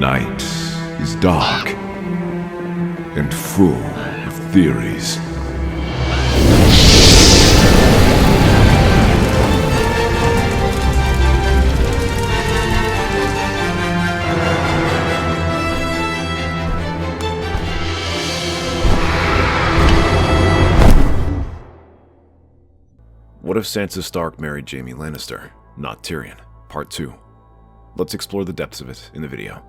night is dark and full of theories. What if Sansa Stark married Jaime Lannister, not Tyrion? Part 2. Let's explore the depths of it in the video.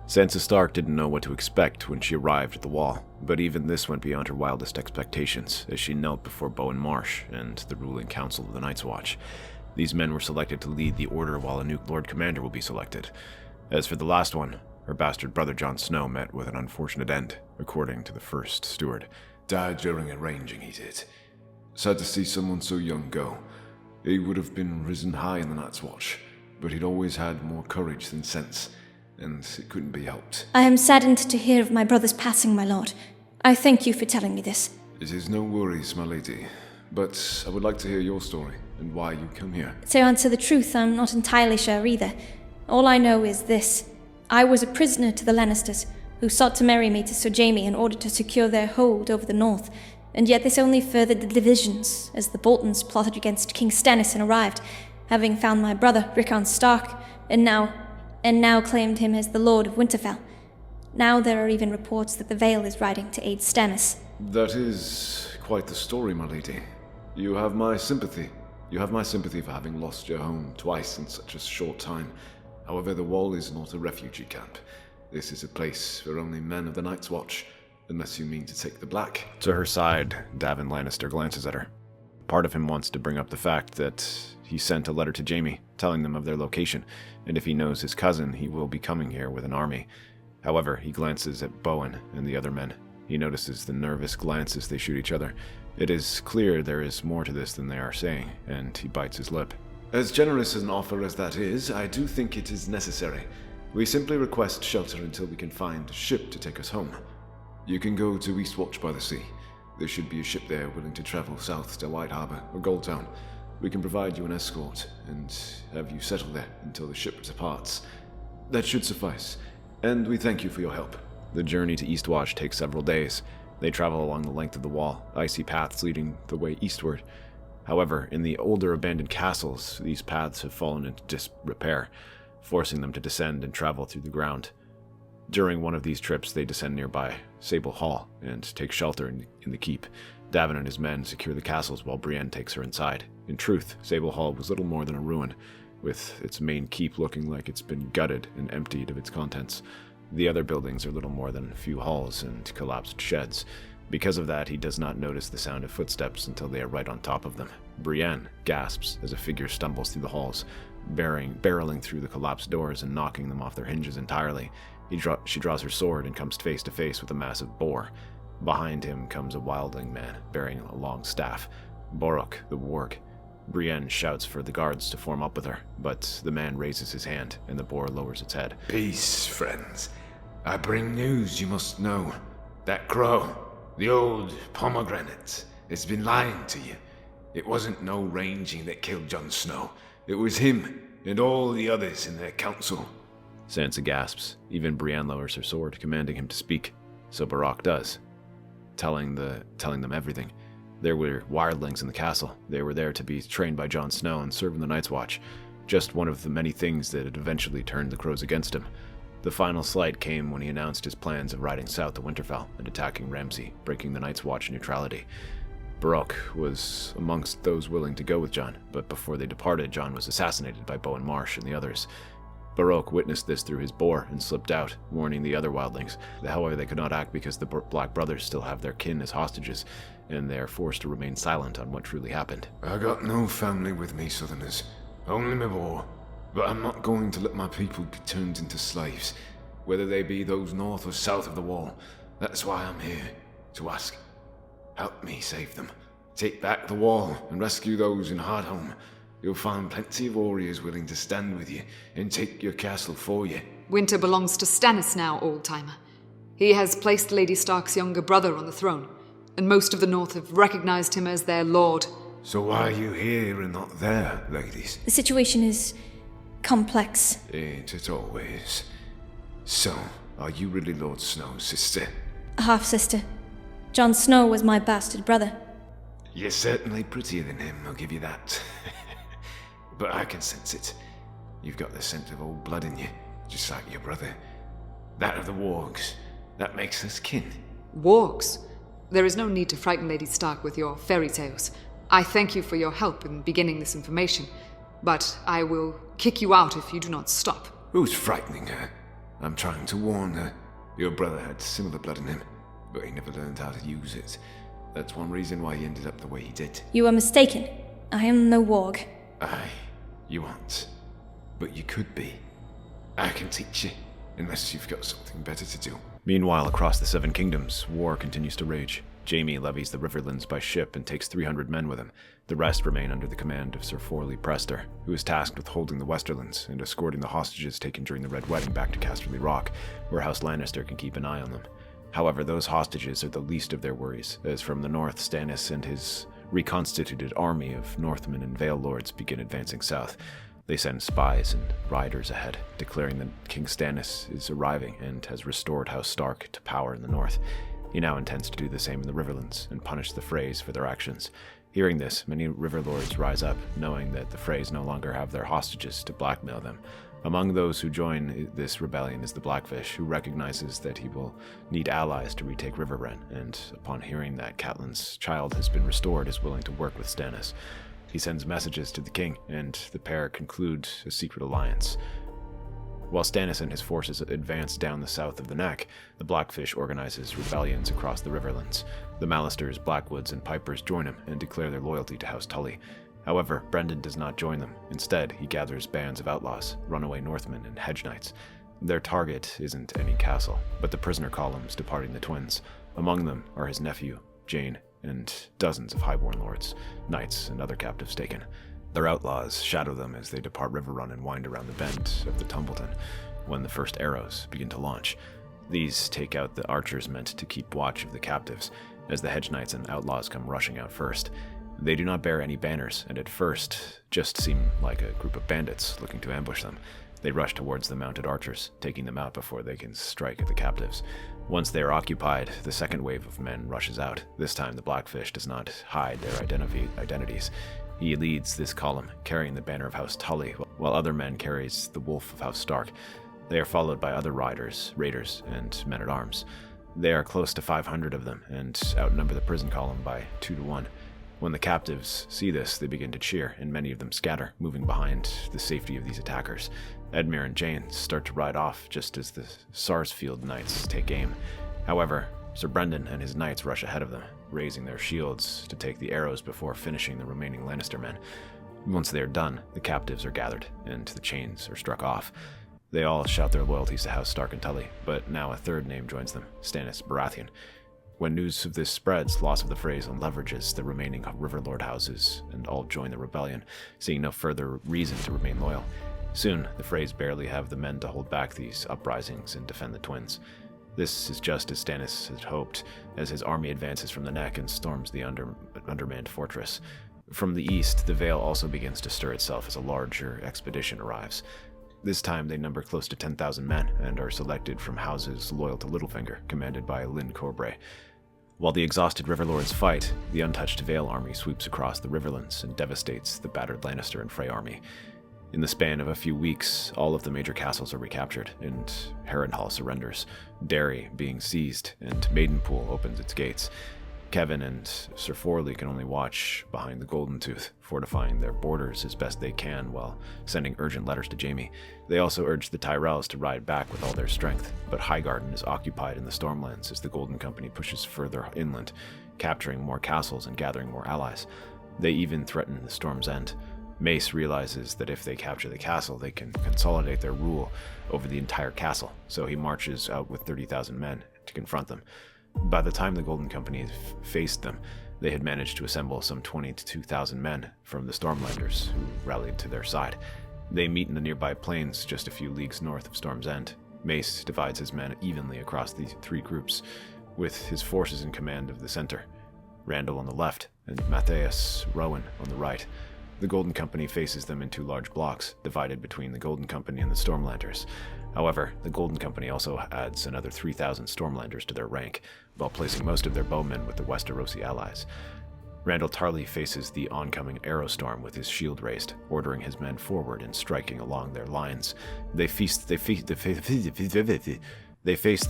Sansa Stark didn't know what to expect when she arrived at the Wall, but even this went beyond her wildest expectations as she knelt before Bowen Marsh and the ruling council of the Night's Watch. These men were selected to lead the Order while a new Lord Commander will be selected. As for the last one, her bastard brother Jon Snow met with an unfortunate end, according to the First Steward. Died during arranging, he did. Sad to see someone so young go. He would have been risen high in the Night's Watch, but he'd always had more courage than sense, and it couldn't be helped. I am saddened to hear of my brother's passing, my lord. I thank you for telling me this. It is no worries, my lady, but I would like to hear your story and why you come here. To answer the truth, I'm not entirely sure either. All I know is this. I was a prisoner to the Lannisters, who sought to marry me to Sir Jaime in order to secure their hold over the north. And yet this only furthered the divisions, as the Boltons plotted against King Stannis and arrived, having found my brother, Rickon Stark, and now claimed him as the Lord of Winterfell. Now there are even reports that the Vale is riding to aid Stannis. That is quite the story, my lady. You have my sympathy. You have my sympathy for having lost your home twice in such a short time. However, the Wall is not a refugee camp. This is a place for only men of the Night's Watch. Unless you mean to take the black. To her side, Daven Lannister glances at her. Part of him wants to bring up the fact that he sent a letter to Jaime, telling them of their location, and if he knows his cousin, he will be coming here with an army. However, he glances at Bowen and the other men. He notices the nervous glances they shoot each other. It is clear there is more to this than they are saying, and he bites his lip. As generous an offer as that is, I do think it is necessary. We simply request shelter until we can find a ship to take us home. You can go to Eastwatch by the sea. There should be a ship there willing to travel south to White Harbor or Goldtown. We can provide you an escort and have you settle there until the ship departs. That should suffice, and we thank you for your help. The journey to Eastwatch takes several days. They travel along the length of the Wall, icy paths leading the way eastward. However, in the older abandoned castles, these paths have fallen into disrepair, forcing them to descend and travel through the ground. During one of these trips, they descend nearby Sable Hall and take shelter in the keep. Daven and his men secure the castles while Brienne takes her inside. In truth, Sable Hall was little more than a ruin, with its main keep looking like it's been gutted and emptied of its contents. The other buildings are little more than a few halls and collapsed sheds. Because of that, he does not notice the sound of footsteps until they are right on top of them. Brienne gasps as a figure stumbles through the halls, barreling through the collapsed doors and knocking them off their hinges entirely. She draws her sword and comes face to face with a massive boar. Behind him comes a wildling man, bearing a long staff. Borok, the warg. Brienne shouts for the guards to form up with her, but the man raises his hand, and the boar lowers its head. Peace, friends. I bring news you must know. That crow, the old pomegranate, has been lying to you. It wasn't no ranging that killed Jon Snow. It was him and all the others in their council. Sansa gasps. Even Brienne lowers her sword, commanding him to speak. So Borok does, telling them everything. There were wildlings in the castle. They were there to be trained by Jon Snow and serve in the Night's Watch. Just one of the many things that had eventually turned the crows against him. The final slight came when he announced his plans of riding south to Winterfell and attacking Ramsay, breaking the Night's Watch neutrality. Borok was amongst those willing to go with Jon, but before they departed, Jon was assassinated by Bowen Marsh and the others. Borok witnessed this through his boar and slipped out, warning the other wildlings. However, they could not act because the Black Brothers still have their kin as hostages, and they are forced to remain silent on what truly happened. I got no family with me, Southerners. Only my war. But I'm not going to let my people be turned into slaves, whether they be those north or south of the Wall. That's why I'm here, to ask. Help me save them. Take back the Wall and rescue those in Hardhome. You'll find plenty of warriors willing to stand with you and take your castle for you. Winter belongs to Stannis now, old-timer. He has placed Lady Stark's younger brother on the throne, and most of the North have recognized him as their lord. So why are you here and not there, ladies? The situation is complex. Ain't it always? So, are you really Lord Snow's sister? Half-sister. Jon Snow was my bastard brother. You're certainly prettier than him, I'll give you that. But I can sense it. You've got the scent of old blood in you, just like your brother. That of the wargs. That makes us kin. Wargs? There is no need to frighten Lady Stark with your fairy tales. I thank you for your help in beginning this information, but I will kick you out if you do not stop. Who's frightening her? I'm trying to warn her. Your brother had similar blood in him, but he never learned how to use it. That's one reason why he ended up the way he did. You are mistaken. I am no warg. Aye, you aren't. But you could be. I can teach you, unless you've got something better to do. Meanwhile, across the Seven Kingdoms, war continues to rage. Jaime levies the Riverlands by ship and takes 300 men with him. The rest remain under the command of Sir Forley Prester, who is tasked with holding the Westerlands and escorting the hostages taken during the Red Wedding back to Casterly Rock, where House Lannister can keep an eye on them. However, those hostages are the least of their worries, as from the north, Stannis and his reconstituted army of Northmen and Vale Lords begin advancing south. They send spies and riders ahead, declaring that King Stannis is arriving and has restored House Stark to power in the north. He now intends to do the same in the Riverlands and punish the Freys for their actions. Hearing this, many river lords rise up, knowing that the Freys no longer have their hostages to blackmail them. Among those who join this rebellion is the Blackfish, who recognizes that he will need allies to retake Riverrun, and upon hearing that Catelyn's child has been restored, is willing to work with Stannis. He sends messages to the king, and the pair conclude a secret alliance. While Stannis and his forces advance down the south of the Neck, the Blackfish organizes rebellions across the Riverlands. The Mallisters, Blackwoods, and Pipers join him and declare their loyalty to House Tully. However, Brendan does not join them. Instead, he gathers bands of outlaws, runaway Northmen, and hedge knights. Their target isn't any castle, but the prisoner columns departing the Twins. Among them are his nephew, Jane, and dozens of highborn lords, knights, and other captives taken. Their outlaws shadow them as they depart Riverrun and wind around the bend of the Tumbleton when the first arrows begin to launch. These take out the archers meant to keep watch of the captives, as the hedge knights and outlaws come rushing out first. They do not bear any banners, and at first just seem like a group of bandits looking to ambush them. They rush towards the mounted archers, taking them out before they can strike at the captives. Once they are occupied, the second wave of men rushes out. This time the Blackfish does not hide their identities. He leads this column, carrying the banner of House Tully, while other men carries the Wolf of House Stark. They are followed by other riders, raiders, and men-at-arms. They are close to 500 of them, and outnumber the prison column by 2 to 1. When the captives see this, they begin to cheer, and many of them scatter, moving behind the safety of these attackers. Edmure and Jane start to ride off just as the Sarsfield Knights take aim. However, Sir Brendan and his knights rush ahead of them, raising their shields to take the arrows before finishing the remaining Lannister men. Once they are done, the captives are gathered, and the chains are struck off. They all shout their loyalties to House Stark and Tully, but now a third name joins them, Stannis Baratheon. When news of this spreads, loss of the Freys leverages the remaining Riverlord houses, and all join the rebellion, seeing no further reason to remain loyal. Soon, the Freys barely have the men to hold back these uprisings and defend the Twins. This is just as Stannis had hoped, as his army advances from the Neck and storms the undermanned fortress. From the east, the Vale also begins to stir itself as a larger expedition arrives. This time they number close to 10,000 men, and are selected from houses loyal to Littlefinger, commanded by Lyn Corbray. While the exhausted Riverlords fight, the untouched Vale army sweeps across the Riverlands and devastates the battered Lannister and Frey army. In the span of a few weeks, all of the major castles are recaptured, and Harrenhal surrenders, Derry being seized, and Maidenpool opens its gates. Kevin and Sir Forley can only watch behind the Golden Tooth, fortifying their borders as best they can while sending urgent letters to Jaime. They also urge the Tyrells to ride back with all their strength, but Highgarden is occupied in the Stormlands as the Golden Company pushes further inland, capturing more castles and gathering more allies. They even threaten the Storm's End. Mace realizes that if they capture the castle, they can consolidate their rule over the entire castle, so he marches out with 30,000 men to confront them. By the time the Golden Company faced them, they had managed to assemble some 22,000 men from the Stormlanders, who rallied to their side. They meet in the nearby plains just a few leagues north of Storm's End. Mace divides his men evenly across the three groups, with his forces in command of the center, Randall on the left, and Matthias Rowan on the right. The Golden Company faces them in two large blocks, divided between the Golden Company and the Stormlanders. However, the Golden Company also adds another 3,000 Stormlanders to their rank, while placing most of their bowmen with the Westerosi allies. Randall Tarly faces the oncoming arrow storm with his shield raised, ordering his men forward and striking along their lines. They face the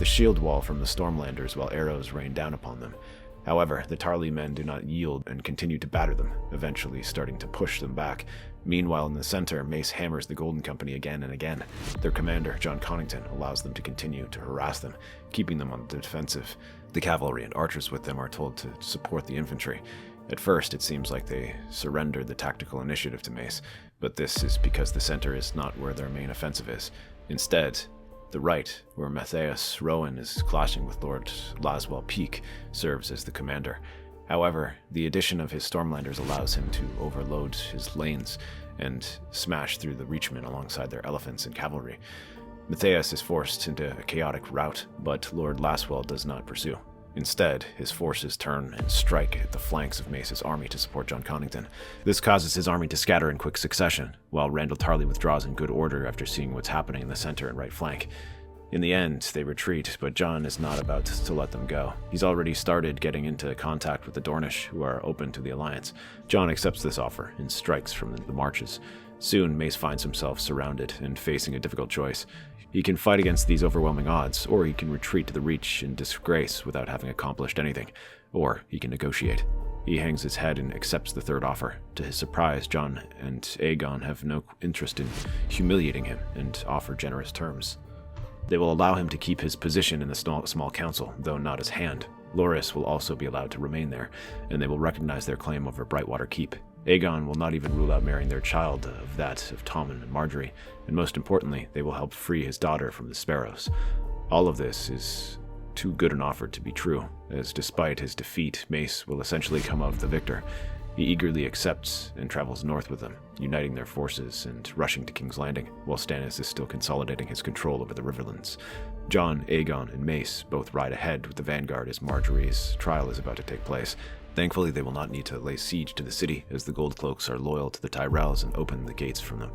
shield wall from the Stormlanders while arrows rain down upon them. However, the Tarly men do not yield and continue to batter them, eventually starting to push them back. Meanwhile, in the center, Mace hammers the Golden Company again and again. Their commander, Jon Connington, allows them to continue to harass them, keeping them on the defensive. The cavalry and archers with them are told to support the infantry. At first, it seems like they surrendered the tactical initiative to Mace, but this is because the center is not where their main offensive is. Instead, the right, where Matthias Rowan is clashing with Lord Laswell Peake, serves as the commander. However, the addition of his Stormlanders allows him to overload his lanes and smash through the Reachmen alongside their elephants and cavalry. Matthias is forced into a chaotic rout, but Lord Laswell does not pursue. Instead, his forces turn and strike at the flanks of Mace's army to support Jon Connington. This causes his army to scatter in quick succession, while Randall Tarly withdraws in good order after seeing what's happening in the center and right flank. In the end, they retreat, but Jon is not about to let them go. He's already started getting into contact with the Dornish, who are open to the alliance. Jon accepts this offer and strikes from the marches. Soon, Mace finds himself surrounded and facing a difficult choice. He can fight against these overwhelming odds, or he can retreat to the Reach in disgrace without having accomplished anything, or he can negotiate. He hangs his head and accepts the third offer. To his surprise, Jon and Aegon have no interest in humiliating him and offer generous terms. They will allow him to keep his position in the small council, though not his hand. Loras will also be allowed to remain there, and they will recognize their claim over Brightwater Keep. Aegon will not even rule out marrying their child of that of Tommen and Marjorie, and most importantly, they will help free his daughter from the Sparrows. All of this is too good an offer to be true, as despite his defeat, Mace will essentially come out the victor. He eagerly accepts and travels north with them, uniting their forces and rushing to King's Landing, while Stannis is still consolidating his control over the Riverlands. Jon, Aegon, and Mace both ride ahead with the vanguard as Marjorie's trial is about to take place. Thankfully, they will not need to lay siege to the city, as the Goldcloaks are loyal to the Tyrells and open the gates from them.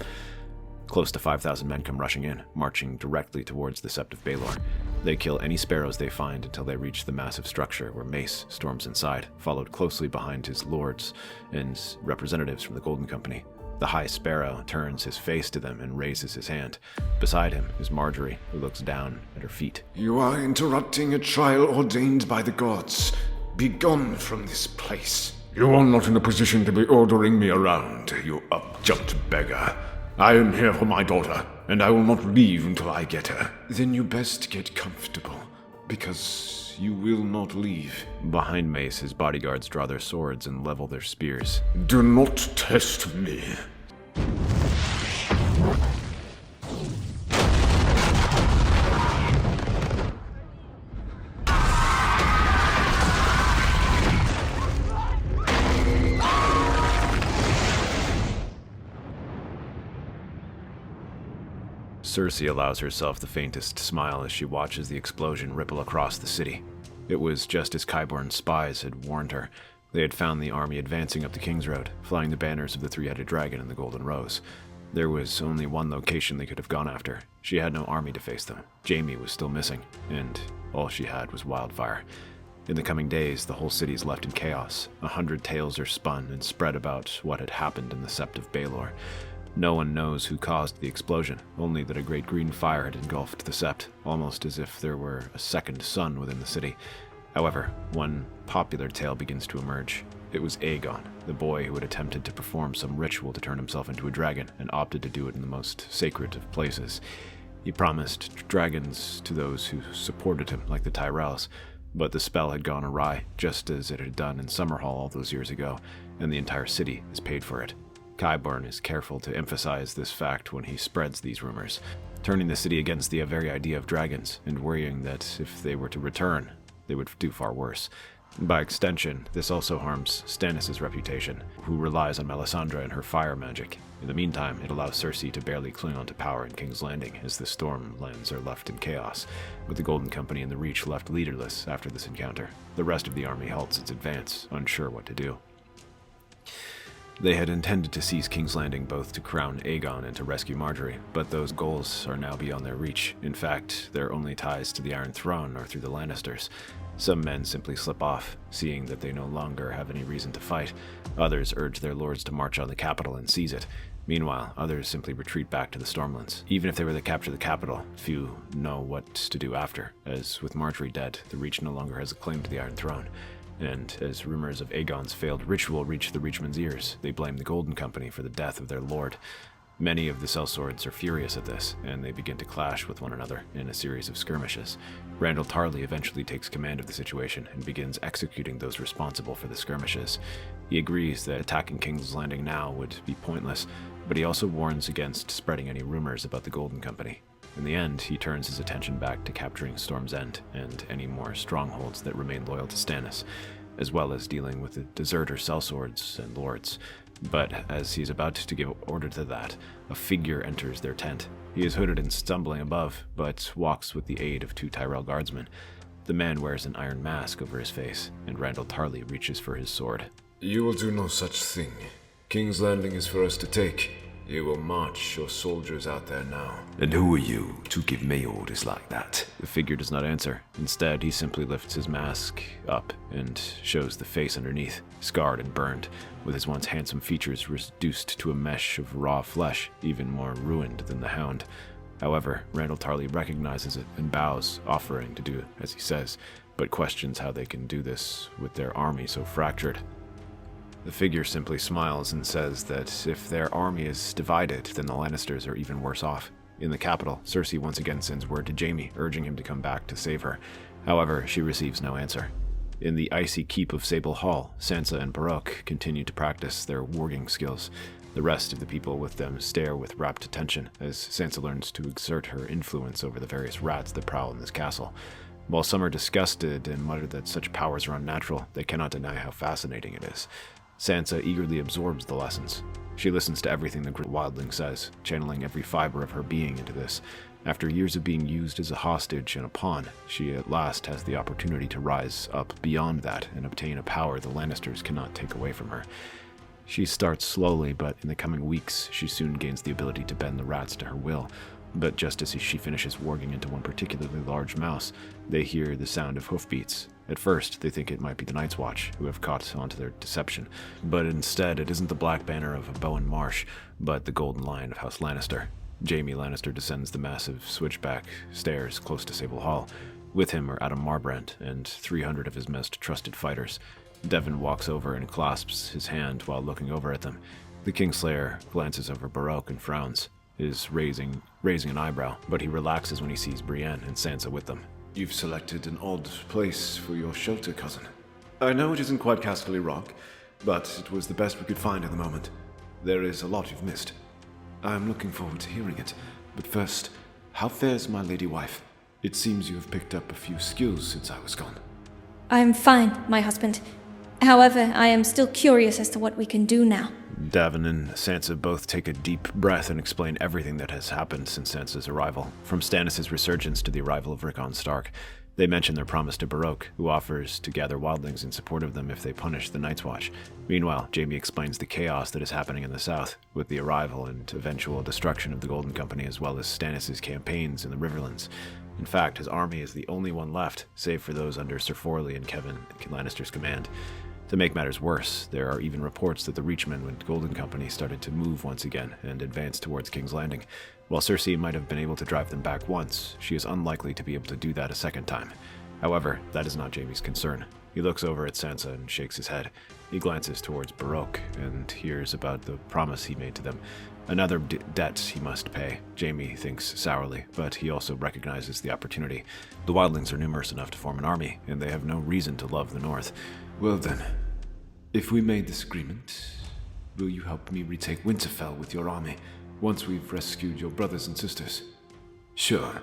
Close to 5,000 men come rushing in, marching directly towards the Sept of Baelor. They kill any sparrows they find until they reach the massive structure where Mace storms inside, followed closely behind his lords and representatives from the Golden Company. The High Sparrow turns his face to them and raises his hand. Beside him is Marjorie, who looks down at her feet. You are interrupting a trial ordained by the gods. Be gone from this place. You are not in a position to be ordering me around, you up-jumped beggar. I am here for my daughter, and I will not leave until I get her. Then you best get comfortable, because you will not leave. Behind Mace, his bodyguards draw their swords and level their spears. Do not test me. Cersei allows herself the faintest smile as she watches the explosion ripple across the city. It was just as Qyburne's spies had warned her. They had found the army advancing up the King's Road, flying the banners of the three-headed dragon and the Golden Rose. There was only one location they could have gone after. She had no army to face them. Jaime was still missing, and all she had was wildfire. In the coming days, the whole city is left in chaos. 100 tales are spun and spread about what had happened in the Sept of Baelor. No one knows who caused the explosion, only that a great green fire had engulfed the Sept, almost as if there were a second sun within the city. However, one popular tale begins to emerge. It was Aegon, the boy who had attempted to perform some ritual to turn himself into a dragon, and opted to do it in the most sacred of places. He promised dragons to those who supported him, like the Tyrells, but the spell had gone awry, just as it had done in Summerhall all those years ago, and the entire city has paid for it. Qyburne is careful to emphasize this fact when he spreads these rumors, turning the city against the very idea of dragons, and worrying that if they were to return, they would do far worse. By extension, this also harms Stannis' reputation, who relies on Melisandre and her fire magic. In the meantime, it allows Cersei to barely cling on to power in King's Landing, as the Stormlands are left in chaos, with the Golden Company and the Reach left leaderless after this encounter. The rest of the army halts its advance, unsure what to do. They had intended to seize King's Landing both to crown Aegon and to rescue Marjorie, but those goals are now beyond their reach. In fact, their only ties to the Iron Throne are through the Lannisters. Some men simply slip off, seeing that they no longer have any reason to fight. Others urge their lords to march on the capital and seize it. Meanwhile, others simply retreat back to the Stormlands. Even if they were to capture the capital, few know what to do after, as with Marjorie dead, the Reach no longer has a claim to the Iron Throne. And as rumors of Aegon's failed ritual reach the Reachmen's ears, they blame the Golden Company for the death of their lord. Many of the sellswords are furious at this, and they begin to clash with one another in a series of skirmishes. Randall Tarley eventually takes command of the situation and begins executing those responsible for the skirmishes. He agrees that attacking King's Landing now would be pointless, but he also warns against spreading any rumors about the Golden Company. In the end, he turns his attention back to capturing Storm's End and any more strongholds that remain loyal to Stannis, as well as dealing with the deserter sellswords and lords. But as he is about to give order to that, a figure enters their tent. He is hooded and stumbling above, but walks with the aid of 2 Tyrell guardsmen. The man wears an iron mask over his face, and Randall Tarley reaches for his sword. You will do no such thing. King's Landing is for us to take. You will march your soldiers out there now. And who are you to give me orders like that? The figure does not answer. Instead, he simply lifts his mask up and shows the face underneath, scarred and burned, with his once handsome features reduced to a mesh of raw flesh, even more ruined than the Hound. However, Randall Tarley recognizes it and bows, offering to do as he says, but questions how they can do this with their army so fractured. The figure simply smiles and says that if their army is divided, then the Lannisters are even worse off. In the capital, Cersei once again sends word to Jaime, urging him to come back to save her. However, she receives no answer. In the icy keep of Sable Hall, Sansa and Baroque continue to practice their warging skills. The rest of the people with them stare with rapt attention as Sansa learns to exert her influence over the various rats that prowl in this castle. While some are disgusted and mutter that such powers are unnatural, they cannot deny how fascinating it is. Sansa eagerly absorbs the lessons. She listens to everything the great wildling says, channeling every fiber of her being into this. After years of being used as a hostage and a pawn, she at last has the opportunity to rise up beyond that and obtain a power the Lannisters cannot take away from her. She starts slowly, but in the coming weeks, she soon gains the ability to bend the rats to her will. But just as she finishes warging into one particularly large mouse, they hear the sound of hoofbeats. At first, they think it might be the Night's Watch, who have caught onto their deception. But instead, it isn't the black banner of Bowen Marsh, but the golden lion of House Lannister. Jaime Lannister descends the massive switchback stairs close to Sable Hall. With him are Adam Marbrand and 300 of his most trusted fighters. Devon walks over and clasps his hand while looking over at them. The Kingslayer glances over Baroque and frowns, is raising an eyebrow, but he relaxes when he sees Brienne and Sansa with them. You've selected an odd place for your shelter, cousin. I know it isn't quite Casterly Rock, but it was the best we could find at the moment. There is a lot you've missed. I'm looking forward to hearing it. But first, how fares my lady wife? It seems you have picked up a few skills since I was gone. I am fine, my husband. However, I am still curious as to what we can do now. Davin and Sansa both take a deep breath and explain everything that has happened since Sansa's arrival, from Stannis' resurgence to the arrival of Rickon Stark. They mention their promise to Baroque, who offers to gather wildlings in support of them if they punish the Night's Watch. Meanwhile, Jaime explains the chaos that is happening in the south, with the arrival and eventual destruction of the Golden Company as well as Stannis' campaigns in the Riverlands. In fact, his army is the only one left, save for those under Sir Forley and Kevin Lannister's command. To make matters worse, there are even reports that the Reachmen and Golden Company started to move once again and advance towards King's Landing. While Cersei might have been able to drive them back once, she is unlikely to be able to do that a second time. However, that is not Jaime's concern. He looks over at Sansa and shakes his head. He glances towards Baroque and hears about the promise he made to them. Another debt he must pay. Jaime thinks sourly, but he also recognizes the opportunity. The wildlings are numerous enough to form an army, and they have no reason to love the North. Well then, if we made this agreement, will you help me retake Winterfell with your army once we've rescued your brothers and sisters? Sure,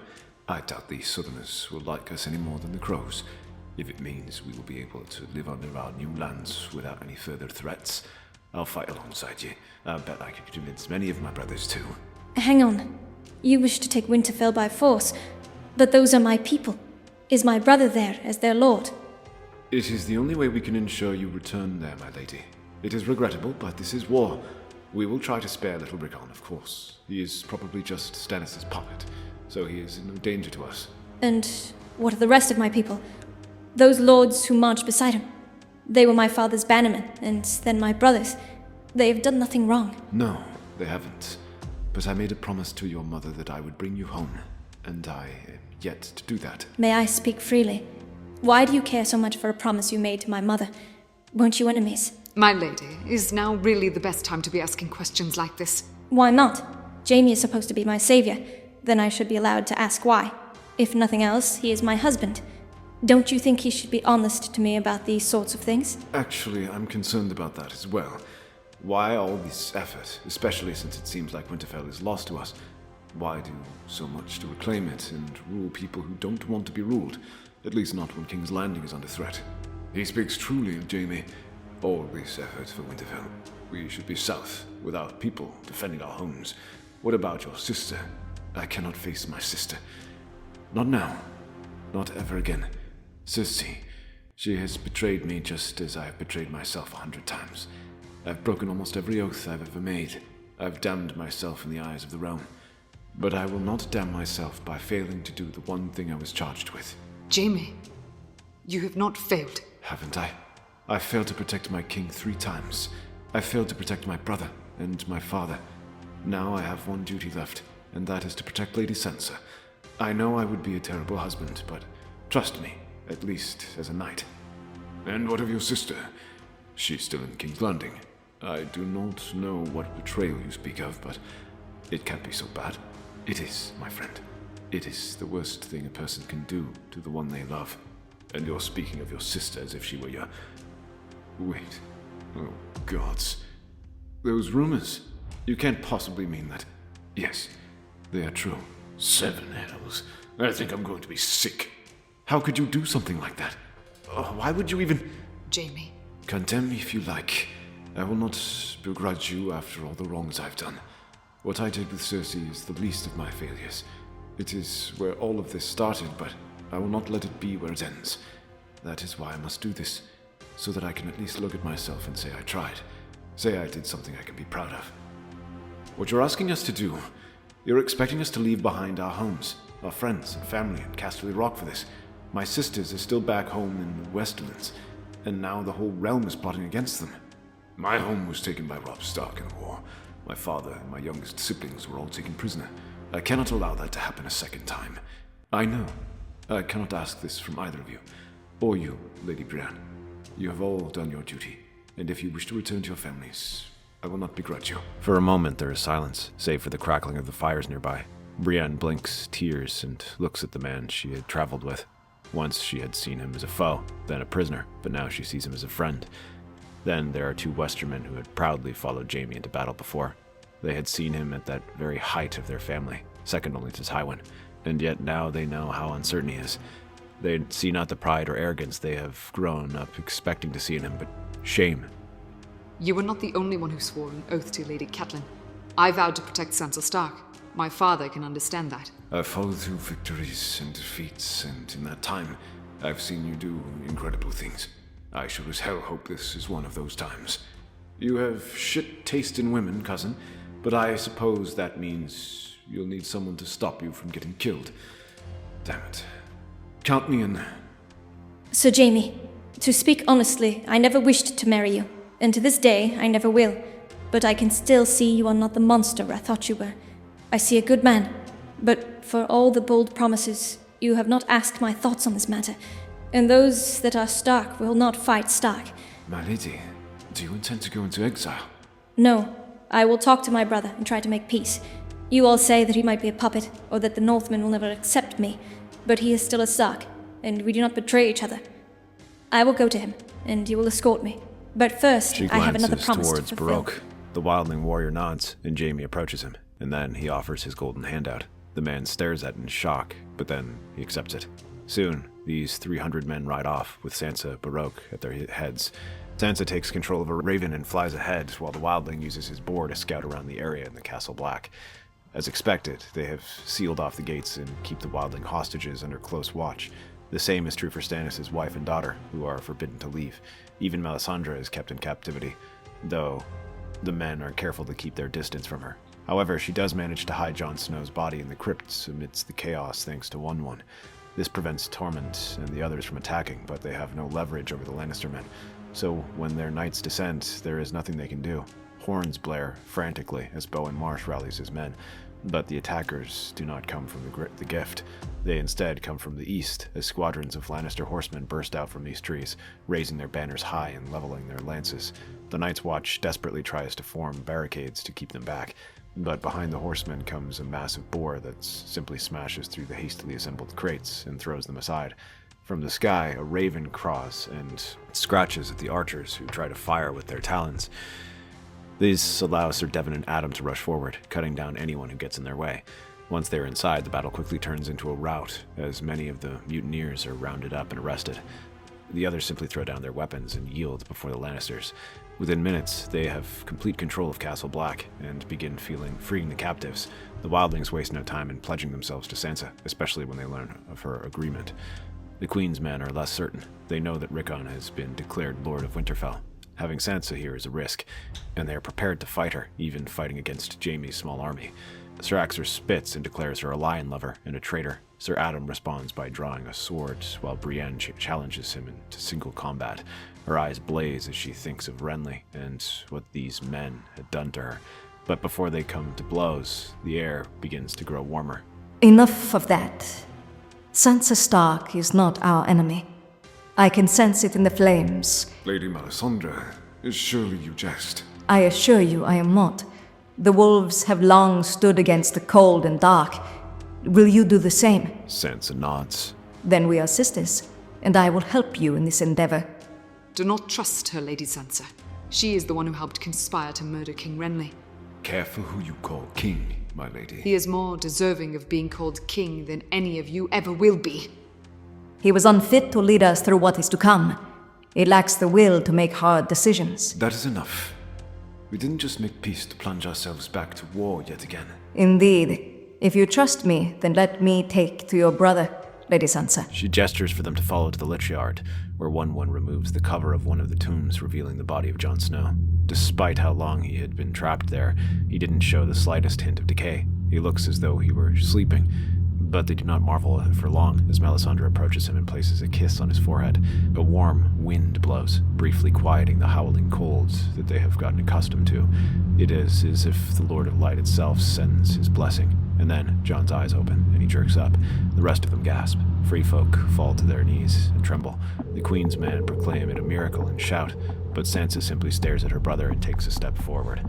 I doubt these Southerners will like us any more than the Crows. If it means we will be able to live under our new lands without any further threats, I'll fight alongside you. I bet I could convince many of my brothers too. Hang on. You wish to take Winterfell by force, but those are my people. Is my brother there as their lord? It is the only way we can ensure you return there, my lady. It is regrettable, but this is war. We will try to spare little Rickon, of course. He is probably just Stannis' puppet, so he is in no danger to us. And what of the rest of my people? Those lords who marched beside him? They were my father's bannermen, and then my brothers. They have done nothing wrong. No, they haven't. But I made a promise to your mother that I would bring you home, and I am yet to do that. May I speak freely? Why do you care so much for a promise you made to my mother? Weren't you enemies? My lady, is now really the best time to be asking questions like this? Why not? Jaime is supposed to be my savior. Then I should be allowed to ask why. If nothing else, he is my husband. Don't you think he should be honest to me about these sorts of things? Actually, I'm concerned about that as well. Why all this effort, especially since it seems like Winterfell is lost to us? Why do so much to reclaim it and rule people who don't want to be ruled? At least not when King's Landing is under threat. He speaks truly of Jaime. All this effort for Winterfell. We should be south, without people defending our homes. What about your sister? I cannot face my sister. Not now. Not ever again. Cersei, she has betrayed me just as I have betrayed myself 100 times. I've broken almost every oath I've ever made. I've damned myself in the eyes of the realm. But I will not damn myself by failing to do the one thing I was charged with. Jaime, you have not failed. Haven't I? I failed to protect my king 3 times. I failed to protect my brother and my father. Now I have one duty left, and that is to protect Lady Sansa. I know I would be a terrible husband, but trust me, at least as a knight. And what of your sister? She's still in King's Landing. I do not know what betrayal you speak of, but it can't be so bad. It is, my friend. It is the worst thing a person can do to the one they love. And you're speaking of your sister as if she were your... Wait. Oh, gods. Those rumors. You can't possibly mean that. Yes, they are true. 7 hells. I think I'm going to be sick. How could you do something like that? Why would you even... Jaime. Condemn me if you like. I will not begrudge you after all the wrongs I've done. What I did with Cersei is the least of my failures. It is where all of this started, but I will not let it be where it ends. That is why I must do this, so that I can at least look at myself and say I tried. Say I did something I can be proud of. What you're asking us to do, you're expecting us to leave behind our homes, our friends and family in Casterly Rock for this. My sisters are still back home in the Westerlands, and now the whole realm is plotting against them. My home was taken by Robb Stark in the war. My father and my youngest siblings were all taken prisoner. I cannot allow that to happen a second time. I know. I cannot ask this from either of you. Or you, Lady Brienne. You have all done your duty, and if you wish to return to your families, I will not begrudge you. For a moment there is silence, save for the crackling of the fires nearby. Brienne blinks, tears, and looks at the man she had traveled with. Once she had seen him as a foe, then a prisoner, but now she sees him as a friend. Then there are 2 Westermen who had proudly followed Jaime into battle before. They had seen him at that very height of their family, second only to Tywin, and yet now they know how uncertain he is. They see not the pride or arrogance they have grown up expecting to see in him, but shame. You were not the only one who swore an oath to Lady Catelyn. I vowed to protect Sansa Stark. My father can understand that. I've followed through victories and defeats, and in that time, I've seen you do incredible things. I sure as hell hope this is one of those times. You have shit taste in women, cousin, but I suppose that means you'll need someone to stop you from getting killed. Damn it. Count me in. Sir Jaime, to speak honestly, I never wished to marry you, and to this day I never will. But I can still see you are not the monster I thought you were. I see a good man, but for all the bold promises, you have not asked my thoughts on this matter, and those that are Stark will not fight Stark. My lady, do you intend to go into exile? No, I will talk to my brother and try to make peace. You all say that he might be a puppet, or that the Northmen will never accept me, but he is still a Stark, and we do not betray each other. I will go to him, and you will escort me. But first, She I have another glances promise towards to fulfill. Baroque. The wildling warrior nods, and Jaime approaches him, and then he offers his golden hand out. The man stares at it in shock, but then he accepts it. Soon, these 300 men ride off, with Sansa Baroque at their heads. Sansa takes control of a raven and flies ahead, while the wildling uses his boar to scout around the area in the Castle Black. As expected, they have sealed off the gates and keep the wildling hostages under close watch. The same is true for Stannis' wife and daughter, who are forbidden to leave. Even Melisandre is kept in captivity. though the men are careful to keep their distance from her. However, she does manage to hide Jon Snow's body in the crypts amidst the chaos thanks to One. This prevents Tormund and the others from attacking, but they have no leverage over the Lannister men. So when their knights descend, there is nothing they can do. Horns blare frantically as Bowen Marsh rallies his men, but the attackers do not come from the gift. They instead come from the east, as squadrons of Lannister horsemen burst out from these trees, raising their banners high and leveling their lances. The Night's Watch desperately tries to form barricades to keep them back, but behind the horsemen comes a massive boar that simply smashes through the hastily assembled crates and throws them aside. From the sky, a raven craws and scratches at the archers who try to fire with their talons. These allow Sir Devon and Adam to rush forward, cutting down anyone who gets in their way. Once they're inside, the battle quickly turns into a rout, as many of the mutineers are rounded up and arrested. The others simply throw down their weapons and yield before the Lannisters. Within minutes, they have complete control of Castle Black and begin freeing the captives. The wildlings waste no time in pledging themselves to Sansa, especially when they learn of her agreement. The Queen's men are less certain. They know that Rickon has been declared Lord of Winterfell. Having Sansa here is a risk, and they are prepared to fight her, even fighting against Jaime's small army. Sir Axer spits and declares her a lion lover and a traitor. Sir Adam responds by drawing a sword, while Brienne challenges him into single combat. Her eyes blaze as she thinks of Renly and what these men had done to her. But before they come to blows, the air begins to grow warmer. Enough of that. Sansa Stark is not our enemy. I can sense it in the flames. Lady Melisandre, surely you jest. I assure you I am not. The wolves have long stood against the cold and dark. Will you do the same? Sansa nods. Then we are sisters, and I will help you in this endeavor. Do not trust her, Lady Sansa. She is the one who helped conspire to murder King Renly. Careful who you call king, my lady. He is more deserving of being called king than any of you ever will be. He was unfit to lead us through what is to come. He lacks the will to make hard decisions. That is enough. We didn't just make peace to plunge ourselves back to war yet again. Indeed. If you trust me, then let me take to your brother, Lady Sansa. She gestures for them to follow to the Lich Yard, where One removes the cover of one of the tombs, revealing the body of Jon Snow. Despite how long he had been trapped there, he didn't show the slightest hint of decay. He looks as though he were sleeping. But they do not marvel for long as Melisandre approaches him and places a kiss on his forehead. A warm wind blows, briefly quieting the howling colds that they have gotten accustomed to. It is as if the Lord of Light itself sends his blessing. And then Jon's eyes open, and he jerks up. The rest of them gasp. Free folk fall to their knees and tremble. The Queen's men proclaim it a miracle and shout, but Sansa simply stares at her brother and takes a step forward.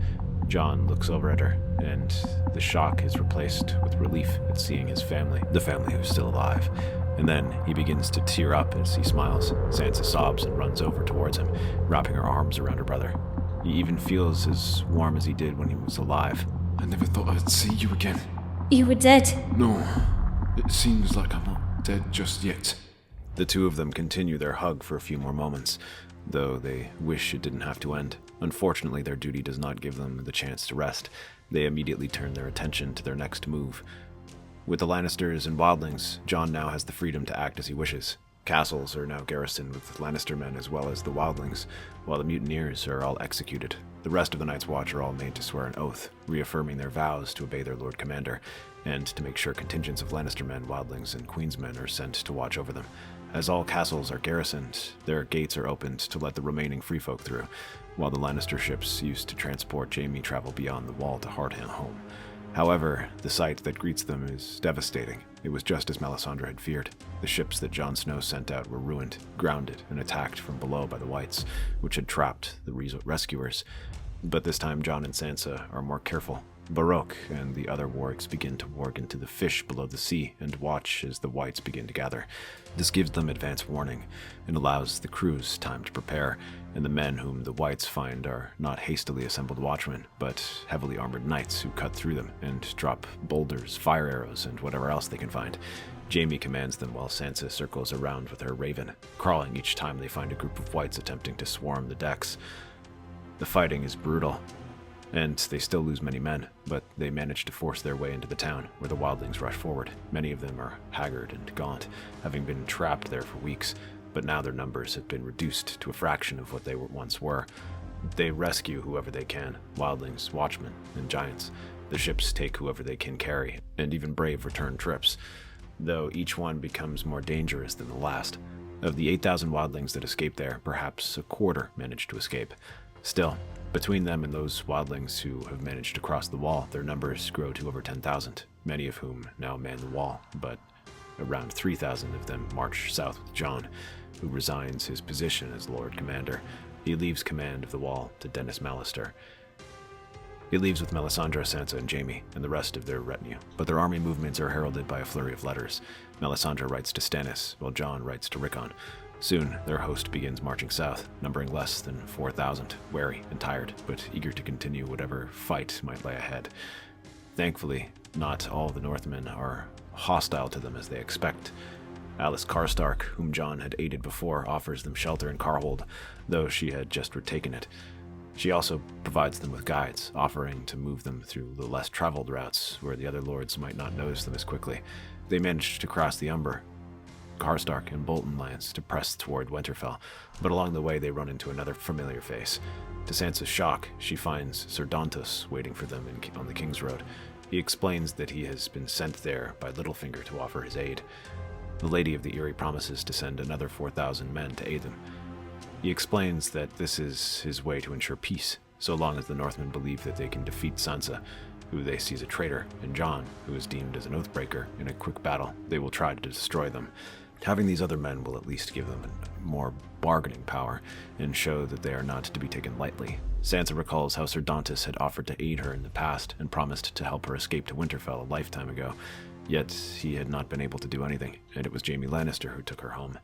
Jon looks over at her, and the shock is replaced with relief at seeing his family, the family who's still alive. And then he begins to tear up as he smiles. Sansa sobs and runs over towards him, wrapping her arms around her brother. He even feels as warm as he did when he was alive. I never thought I'd see you again. You were dead. No, it seems like I'm not dead just yet. The two of them continue their hug for a few more moments, though they wish it didn't have to end. Unfortunately, their duty does not give them the chance to rest. They immediately turn their attention to their next move. With the Lannisters and wildlings, Jon now has the freedom to act as he wishes. Castles are now garrisoned with Lannister men as well as the wildlings, while the mutineers are all executed. The rest of the Night's Watch are all made to swear an oath, reaffirming their vows to obey their Lord Commander, and to make sure contingents of Lannister men, wildlings, and Queensmen are sent to watch over them. As all castles are garrisoned, their gates are opened to let the remaining free folk through, while the Lannister ships used to transport Jaime travel beyond the wall to Hardham home. However, the sight that greets them is devastating. It was just as Melisandre had feared. The ships that Jon Snow sent out were ruined, grounded, and attacked from below by the Whites, which had trapped the rescuers. But this time Jon and Sansa are more careful. Baroque and the other wargs begin to warg into the fish below the sea and watch as the Whites begin to gather. This gives them advance warning and allows the crews time to prepare, and the men whom the Whites find are not hastily assembled watchmen, but heavily armored knights who cut through them and drop boulders, fire arrows, and whatever else they can find. Jaime commands them while Sansa circles around with her raven, crawling each time they find a group of Whites attempting to swarm the decks. The fighting is brutal, and they still lose many men, but they manage to force their way into the town, where the wildlings rush forward. Many of them are haggard and gaunt, having been trapped there for weeks, but now their numbers have been reduced to a fraction of what they once were. They rescue whoever they can, wildlings, watchmen, and giants. The ships take whoever they can carry, and even brave return trips, though each one becomes more dangerous than the last. Of the 8,000 wildlings that escaped there, perhaps a quarter managed to escape. Still, between them and those wildlings who have managed to cross the wall, their numbers grow to over 10,000, many of whom now man the wall, but around 3,000 of them march south with Jon, who resigns his position as Lord Commander. He leaves command of the wall to Dennis Mallister. He leaves with Melisandre, Sansa, and Jaime, and the rest of their retinue, but their army movements are heralded by a flurry of letters. Melisandre writes to Stannis, while Jon writes to Rickon. Soon, their host begins marching south, numbering less than 4,000, wary and tired, but eager to continue whatever fight might lay ahead. Thankfully, not all the Northmen are hostile to them as they expect. Alice Karstark, whom Jon had aided before, offers them shelter in Carhold, though she had just retaken it. She also provides them with guides, offering to move them through the less traveled routes where the other lords might not notice them as quickly. They managed to cross the Umber, Karstark, and Bolton lands to press toward Winterfell, but along the way they run into another familiar face. To Sansa's shock, she finds Sir Dantos waiting for them on the King's Road. He explains that he has been sent there by Littlefinger to offer his aid. The Lady of the Eyrie promises to send another 4,000 men to aid them. He explains that this is his way to ensure peace, so long as the Northmen believe that they can defeat Sansa, who they see as a traitor, and Jon, who is deemed as an oathbreaker. In a quick battle, they will try to destroy them. Having these other men will at least give them more bargaining power, and show that they are not to be taken lightly. Sansa recalls how Sir Dantos had offered to aid her in the past, and promised to help her escape to Winterfell a lifetime ago, yet he had not been able to do anything, and it was Jaime Lannister who took her home.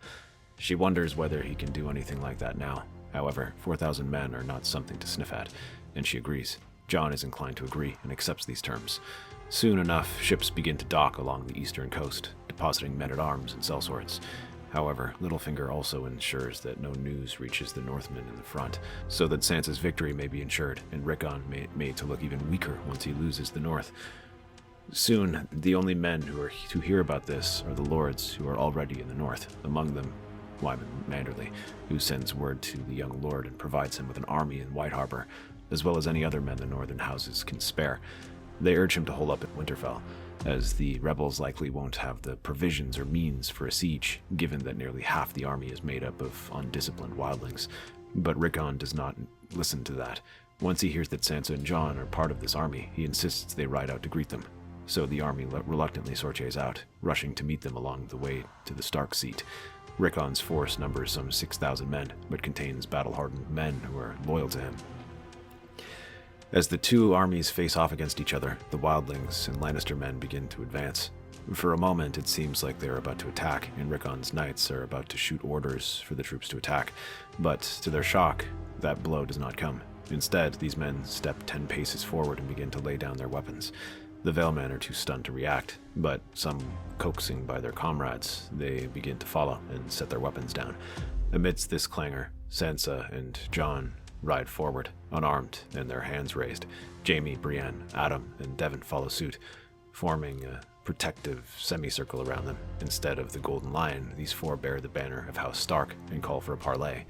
She wonders whether he can do anything like that now. However, 4,000 men are not something to sniff at, and she agrees. Jon is inclined to agree and accepts these terms. Soon enough, ships begin to dock along the eastern coast, depositing men-at-arms and sellswords. However, Littlefinger also ensures that no news reaches the Northmen in the front, so that Sansa's victory may be ensured, and Rickon made to look even weaker once he loses the north. Soon, the only men who hear about this are the lords who are already in the north, among them Wyman Manderly, who sends word to the young lord and provides him with an army in White Harbor, as well as any other men the northern houses can spare. They urge him to hold up at Winterfell, as the rebels likely won't have the provisions or means for a siege, given that nearly half the army is made up of undisciplined wildlings. But Rickon does not listen to that. Once he hears that Sansa and Jon are part of this army, he insists they ride out to greet them. So the army reluctantly sorties out, rushing to meet them along the way to the Stark seat. Rickon's force numbers some 6,000 men, but contains battle-hardened men who are loyal to him. As the two armies face off against each other, the wildlings and Lannister men begin to advance. For a moment, it seems like they are about to attack, and Rickon's knights are about to shoot orders for the troops to attack. But, to their shock, that blow does not come. Instead, these men step 10 paces forward and begin to lay down their weapons. The Valemen are too stunned to react, but some coaxing by their comrades, they begin to follow and set their weapons down. Amidst this clangor, Sansa and Jon ride forward, unarmed and their hands raised. Jaime, Brienne, Adam, and Devon follow suit, forming a protective semicircle around them. Instead of the Golden Lion, these four bear the banner of House Stark and call for a parley.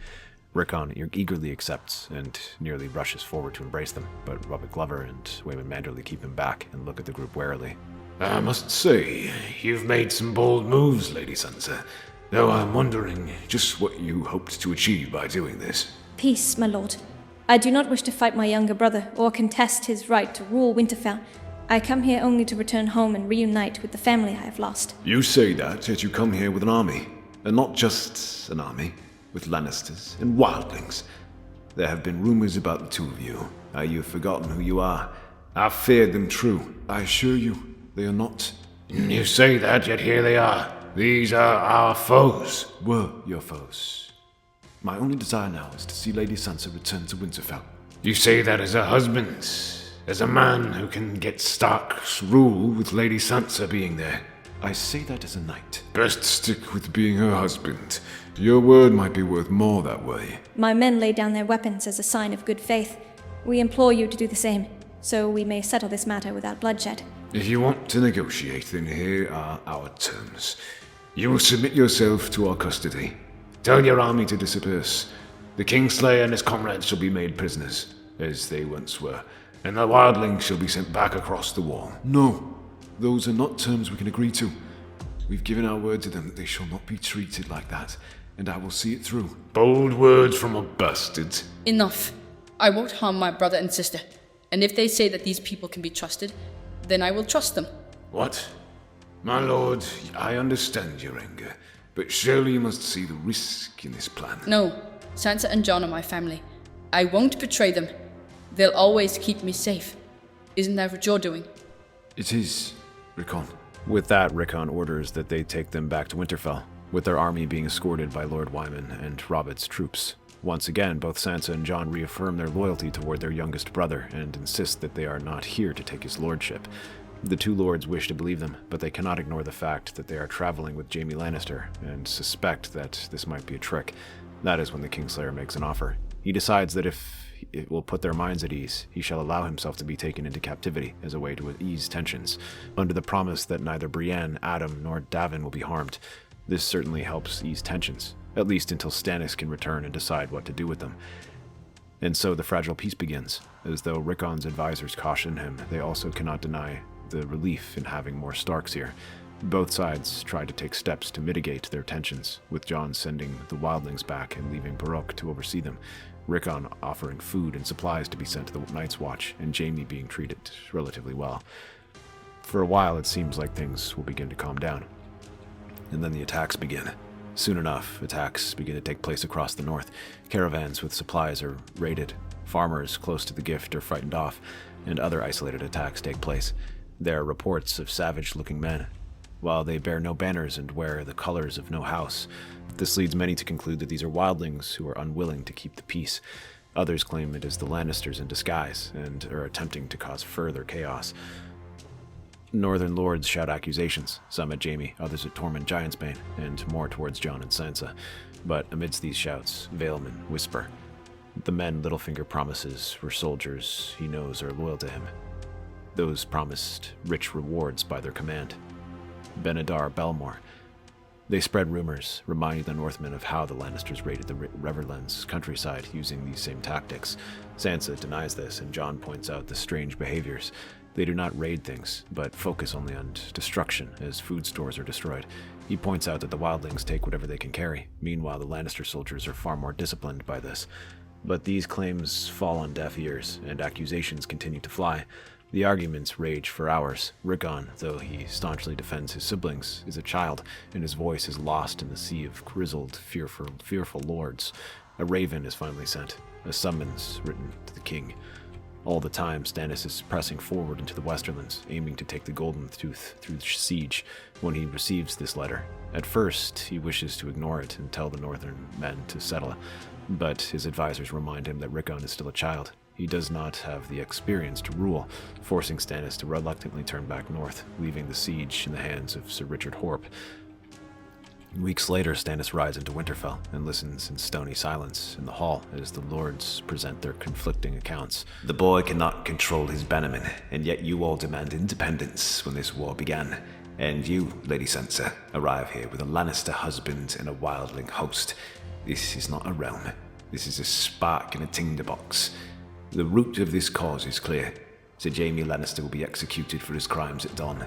Rickon eagerly accepts and nearly rushes forward to embrace them, but Robert Glover and Wyman Manderly keep him back and look at the group warily. I must say, you've made some bold moves, Lady Sansa, though I'm wondering just what you hoped to achieve by doing this. Peace, my lord. I do not wish to fight my younger brother or contest his right to rule Winterfell. I come here only to return home and reunite with the family I have lost. You say that yet you come here with an army, and not just an army, with Lannisters and wildlings. There have been rumors about the two of you. You've forgotten who you are. I've feared them true. I assure you, they are not. You say that, yet here they are. These are our foes. Were your foes. My only desire now is to see Lady Sansa return to Winterfell. You say that as a husband, as a man who can get Stark's rule with Lady Sansa being there. I say that as a knight. Best stick with being her husband. Your word might be worth more that way. My men lay down their weapons as a sign of good faith. We implore you to do the same, so we may settle this matter without bloodshed. If you want to negotiate, then here are our terms. You will submit yourself to our custody. Tell your army to disperse. The Kingslayer and his comrades shall be made prisoners, as they once were, and the wildlings shall be sent back across the wall. No, those are not terms we can agree to. We've given our word to them that they shall not be treated like that, and I will see it through. Bold words from a bastard. Enough. I won't harm my brother and sister. And if they say that these people can be trusted, then I will trust them. What? My lord, I understand your anger, but surely you must see the risk in this plan. No, Sansa and Jon are my family. I won't betray them. They'll always keep me safe. Isn't that what you're doing? It is, Rickon. With that, Rickon orders that they take them back to Winterfell, with their army being escorted by Lord Wyman and Robin's troops. Once again, both Sansa and Jon reaffirm their loyalty toward their youngest brother and insist that they are not here to take his lordship. The two lords wish to believe them, but they cannot ignore the fact that they are traveling with Jaime Lannister and suspect that this might be a trick. That is when the Kingslayer makes an offer. He decides that if it will put their minds at ease, he shall allow himself to be taken into captivity as a way to ease tensions, under the promise that neither Brienne, Adam, nor Davin will be harmed. This certainly helps ease tensions, at least until Stannis can return and decide what to do with them. And so the fragile peace begins. As though Rickon's advisors caution him, they also cannot deny the relief in having more Starks here. Both sides try to take steps to mitigate their tensions, with Jon sending the wildlings back and leaving Baroque to oversee them, Rickon offering food and supplies to be sent to the Night's Watch, and Jaime being treated relatively well. For a while, it seems like things will begin to calm down. And then the attacks begin. Soon enough, attacks begin to take place across the north. Caravans with supplies are raided. Farmers close to the gift are frightened off, and other isolated attacks take place. There are reports of savage-looking men, while they bear no banners and wear the colors of no house. This leads many to conclude that these are wildlings who are unwilling to keep the peace. Others claim it is the Lannisters in disguise, and are attempting to cause further chaos. Northern lords shout accusations, some at Jaime, others at Tormund Giantsbane, and more towards Jon and Sansa. But amidst these shouts, Valeman whisper. The men Littlefinger promises were soldiers he knows are loyal to him. Those promised rich rewards by their command. Benedar Belmore. They spread rumors, reminding the Northmen of how the Lannisters raided the Riverlands countryside using these same tactics. Sansa denies this, and Jon points out the strange behaviors. They do not raid things, but focus only on destruction as food stores are destroyed. He points out that the wildlings take whatever they can carry. Meanwhile, the Lannister soldiers are far more disciplined by this. But these claims fall on deaf ears, and accusations continue to fly. The arguments rage for hours. Rickon, though he staunchly defends his siblings, is a child, and his voice is lost in the sea of grizzled, fearful lords. A raven is finally sent, a summons written to the king. All the time, Stannis is pressing forward into the Westerlands, aiming to take the Golden Tooth through the siege when he receives this letter. At first, he wishes to ignore it and tell the northern men to settle, but his advisors remind him that Rickon is still a child. He does not have the experience to rule, forcing Stannis to reluctantly turn back north, leaving the siege in the hands of Sir Richard Horpe. Weeks later, Stannis rides into Winterfell and listens in stony silence in the hall as the lords present their conflicting accounts. The boy cannot control his bannermen, and yet you all demand independence when this war began. And you, Lady Sansa, arrive here with a Lannister husband and a wildling host. This is not a realm. This is a spark in a tinderbox. The root of this cause is clear. Sir Jaime Lannister will be executed for his crimes at dawn.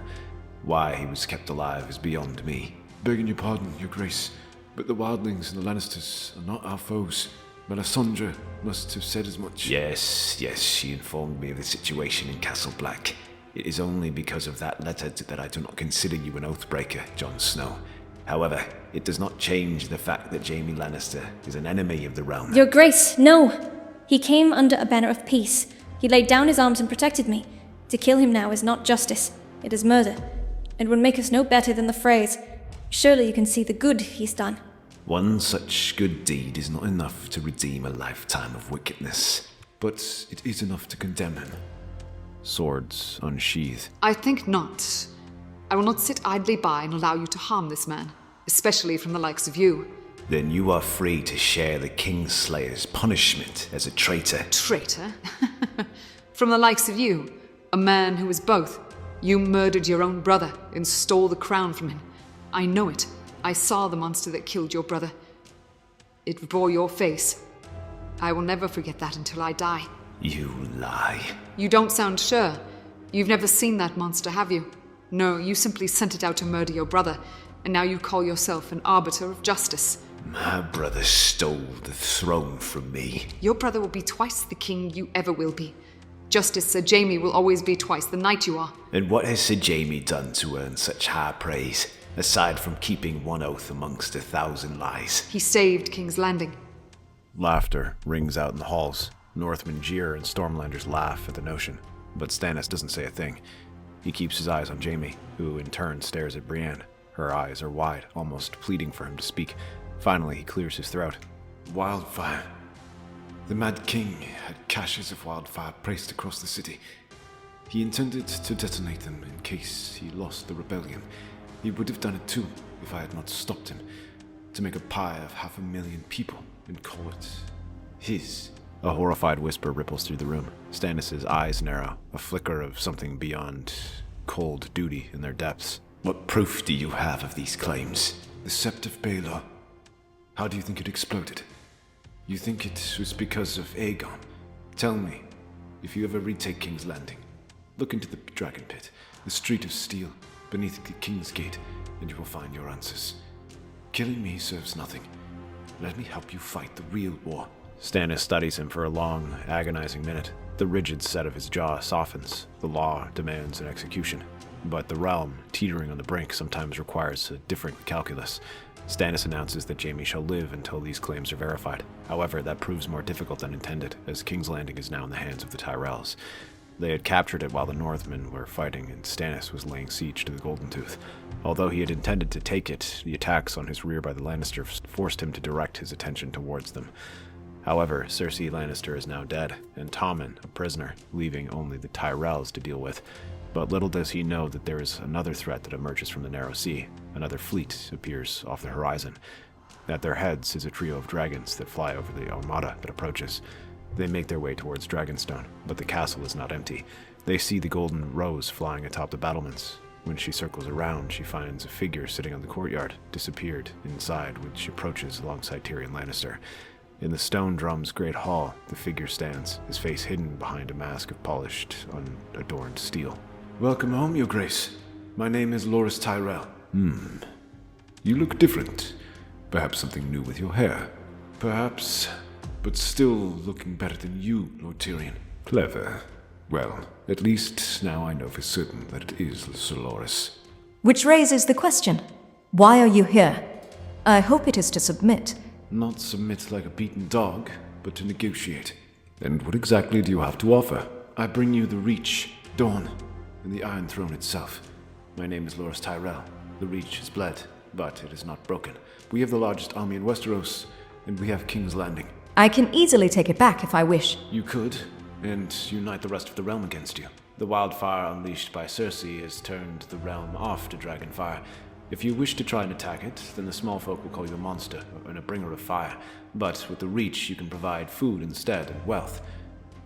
Why he was kept alive is beyond me. Begging your pardon, your grace, but the wildlings and the Lannisters are not our foes. Melisandre must have said as much. Yes, she informed me of the situation in Castle Black. It is only because of that letter that I do not consider you an oathbreaker, Jon Snow. However, it does not change the fact that Jaime Lannister is an enemy of the realm. Your grace, no! He came under a banner of peace. He laid down his arms and protected me. To kill him now is not justice. It is murder. It would make us no better than the Freys. Surely you can see the good he's done. One such good deed is not enough to redeem a lifetime of wickedness. But it is enough to condemn him. Swords unsheathed. I think not. I will not sit idly by and allow you to harm this man, especially from the likes of you. Then you are free to share the Kingslayer's punishment as a traitor. Traitor? From the likes of you, a man who is both. You murdered your own brother and stole the crown from him. I know it. I saw the monster that killed your brother. It bore your face. I will never forget that until I die. You lie. You don't sound sure. You've never seen that monster, have you? No, you simply sent it out to murder your brother, and now you call yourself an arbiter of justice. My brother stole the throne from me. Your brother will be twice the king you ever will be. Just as Sir Jaime will always be twice the knight you are. And what has Sir Jaime done to earn such high praise, aside from keeping one oath amongst 1,000 lies? He saved King's Landing. Laughter rings out in the halls. Northmen jeer and Stormlanders laugh at the notion, but Stannis doesn't say a thing. He keeps his eyes on Jaime, who in turn stares at Brienne. Her eyes are wide, almost pleading for him to speak. Finally, he clears his throat. Wildfire. The Mad King had caches of wildfire placed across the city. He intended to detonate them in case he lost the rebellion. He would have done it too if I had not stopped him. To make a pie of 500,000 people and call it his. A horrified whisper ripples through the room. Stannis' eyes narrow, a flicker of something beyond cold duty in their depths. What proof do you have of these claims? The Sept of Baelor. How do you think it exploded? You think it was because of Aegon? Tell me, if you ever retake King's Landing, look into the Dragon Pit, the Street of Steel, beneath the King's Gate, and you will find your answers. Killing me serves nothing. Let me help you fight the real war. Stannis studies him for a long, agonizing minute. The rigid set of his jaw softens. The law demands an execution. But the realm, teetering on the brink, sometimes requires a different calculus. Stannis announces that Jaime shall live until these claims are verified. However, that proves more difficult than intended, as King's Landing is now in the hands of the Tyrells. They had captured it while the Northmen were fighting, and Stannis was laying siege to the Golden Tooth. Although he had intended to take it, the attacks on his rear by the Lannisters forced him to direct his attention towards them. However, Cersei Lannister is now dead, and Tommen a prisoner, leaving only the Tyrells to deal with. But little does he know that there is another threat that emerges from the Narrow Sea. Another fleet appears off the horizon. At their heads is a trio of dragons that fly over the armada that approaches. They make their way towards Dragonstone, but the castle is not empty. They see the golden rose flying atop the battlements. When she circles around, she finds a figure sitting on the courtyard, disappeared inside when she approaches alongside Tyrion Lannister. In the stone drum's great hall, the figure stands, his face hidden behind a mask of polished, unadorned steel. Welcome home, Your Grace. My name is Loras Tyrell. You look different. Perhaps something new with your hair. Perhaps, but still looking better than you, Lord Tyrion. Clever. Well, at least now I know for certain that it is Sir Loras. Which raises the question, why are you here? I hope it is to submit. Not submit like a beaten dog, but to negotiate. And what exactly do you have to offer? I bring you the Reach, Dawn, and the Iron Throne itself. My name is Loras Tyrell. The Reach is bled, but it is not broken. We have the largest army in Westeros, and we have King's Landing. I can easily take it back if I wish. You could, and unite the rest of the realm against you. The wildfire unleashed by Cersei has turned the realm off to Dragonfire. If you wish to try and attack it, then the small folk will call you a monster and a bringer of fire. But with the Reach, you can provide food instead and wealth.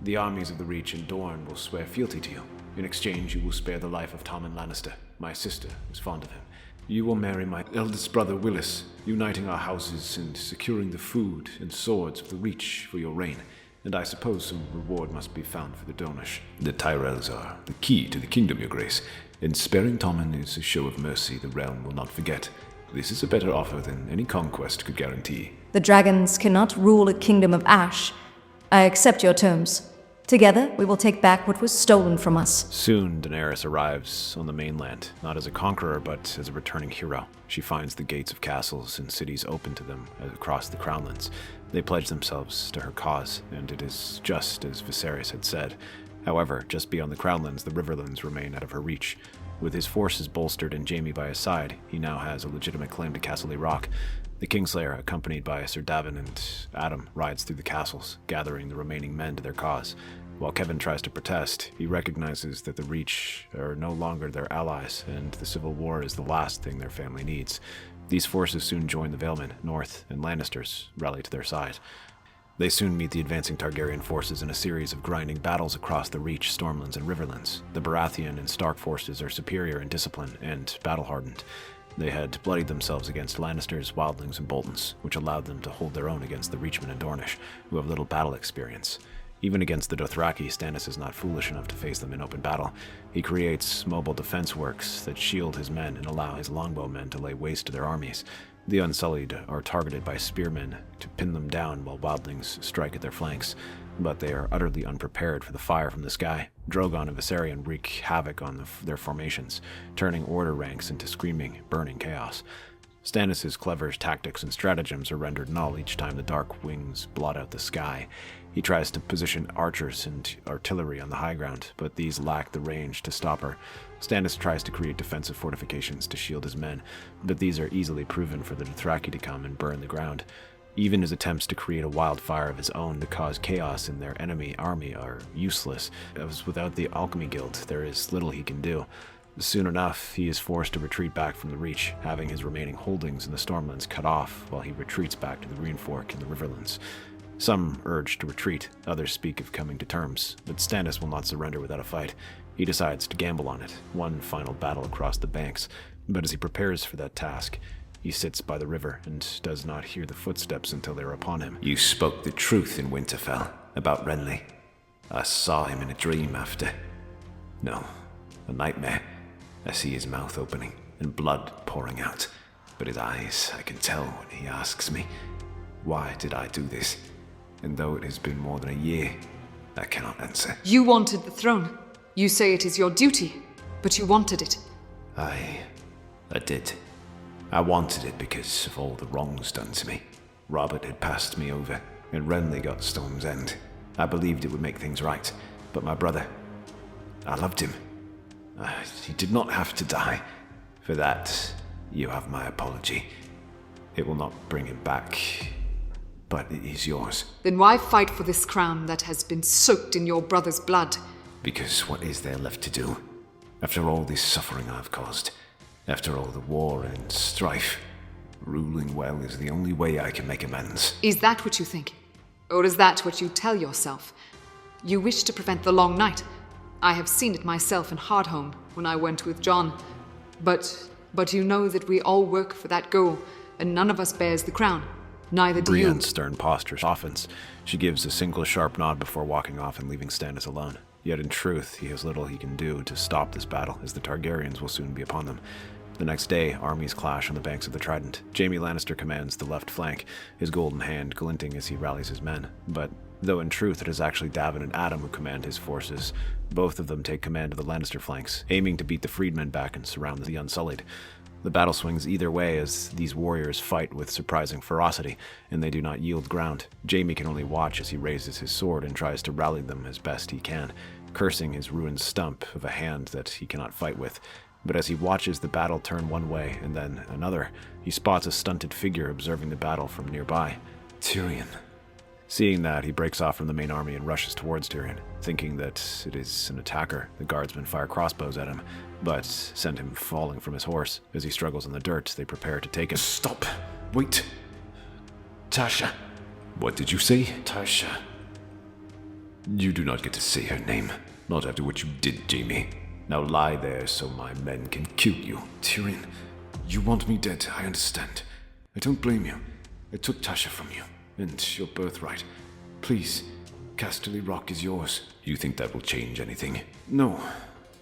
The armies of the Reach and Dorne will swear fealty to you. In exchange, you will spare the life of Tommen Lannister. My sister was fond of him. You will marry my eldest brother Willis, uniting our houses and securing the food and swords of the Reach for your reign. And I suppose some reward must be found for the Dornish. The Tyrells are the key to the kingdom, Your Grace. And sparing Tommen is a show of mercy the realm will not forget. This is a better offer than any conquest could guarantee. The dragons cannot rule a kingdom of ash. I accept your terms. Together, we will take back what was stolen from us. Soon, Daenerys arrives on the mainland, not as a conqueror, but as a returning hero. She finds the gates of castles and cities open to them across the Crownlands. They pledge themselves to her cause, and it is just as Viserys had said. However, just beyond the Crownlands, the Riverlands remain out of her reach. With his forces bolstered and Jaime by his side, he now has a legitimate claim to Castle Rock. The Kingslayer, accompanied by Sir Davin and Adam, rides through the castles, gathering the remaining men to their cause. While Kevin tries to protest, he recognizes that the Reach are no longer their allies, and the Civil War is the last thing their family needs. These forces soon join the Valemen, North, and Lannisters rally to their side. They soon meet the advancing Targaryen forces in a series of grinding battles across the Reach, Stormlands, and Riverlands. The Baratheon and Stark forces are superior in discipline and battle-hardened. They had bloodied themselves against Lannisters, Wildlings, and Boltons, which allowed them to hold their own against the Reachmen and Dornish, who have little battle experience. Even against the Dothraki, Stannis is not foolish enough to face them in open battle. He creates mobile defense works that shield his men and allow his longbowmen to lay waste to their armies. The Unsullied are targeted by spearmen to pin them down while Wildlings strike at their flanks, but they are utterly unprepared for the fire from the sky. Drogon and Viserion wreak havoc on their formations, turning order ranks into screaming, burning chaos. Stannis' clever tactics and stratagems are rendered null each time the dark wings blot out the sky. He tries to position archers and artillery on the high ground, but these lack the range to stop her. Stannis tries to create defensive fortifications to shield his men, but these are easily proven for the Dothraki to come and burn the ground. Even his attempts to create a wildfire of his own to cause chaos in their enemy army are useless, as without the Alchemy Guild there is little he can do. Soon enough, he is forced to retreat back from the Reach, having his remaining holdings in the Stormlands cut off while he retreats back to the Green Fork in the Riverlands. Some urge to retreat, others speak of coming to terms, but Stannis will not surrender without a fight. He decides to gamble on it, one final battle across the banks, but as he prepares for that task, he sits by the river and does not hear the footsteps until they are upon him. You spoke the truth in Winterfell about Renly. I saw him in a dream after. No, a nightmare. I see his mouth opening and blood pouring out, but his eyes, I can tell when he asks me, why did I do this? And though it has been more than a year, I cannot answer. You wanted the throne. You say it is your duty, but you wanted it. I did. I wanted it because of all the wrongs done to me. Robert had passed me over, and Renly got Storm's End. I believed it would make things right, but my brother, I loved him. He did not have to die. For that, you have my apology. It will not bring him back, but it is yours. Then why fight for this crown that has been soaked in your brother's blood? Because what is there left to do? After all this suffering I've caused, after all the war and strife, ruling well is the only way I can make amends. Is that what you think? Or is that what you tell yourself? You wish to prevent the long night. I have seen it myself in Hardhome when I went with Jon. But you know that we all work for that goal, and none of us bears the crown. Neither do you. Brienne's stern posture softens. She gives a single sharp nod before walking off and leaving Stannis alone. Yet in truth, he has little he can do to stop this battle, as the Targaryens will soon be upon them. The next day, armies clash on the banks of the Trident. Jaime Lannister commands the left flank, his golden hand glinting as he rallies his men. But though in truth it is actually Davin and Adam who command his forces, both of them take command of the Lannister flanks, aiming to beat the freedmen back and surround the Unsullied. The battle swings either way as these warriors fight with surprising ferocity, and they do not yield ground. Jaime can only watch as he raises his sword and tries to rally them as best he can, cursing his ruined stump of a hand that he cannot fight with. But as he watches the battle turn one way and then another, he spots a stunted figure observing the battle from nearby. Tyrion. Seeing that, he breaks off from the main army and rushes towards Tyrion, thinking that it is an attacker. The guardsmen fire crossbows at him, but send him falling from his horse. As he struggles in the dirt, they prepare to take him. Stop. Wait. Tasha. What did you say? Tasha. You do not get to say her name. Not after what you did, Jaime. Now lie there so my men can kill you. Tyrion, you want me dead, I understand. I don't blame you. I took Tasha from you, and your birthright. Please, Casterly Rock is yours. You think that will change anything? No,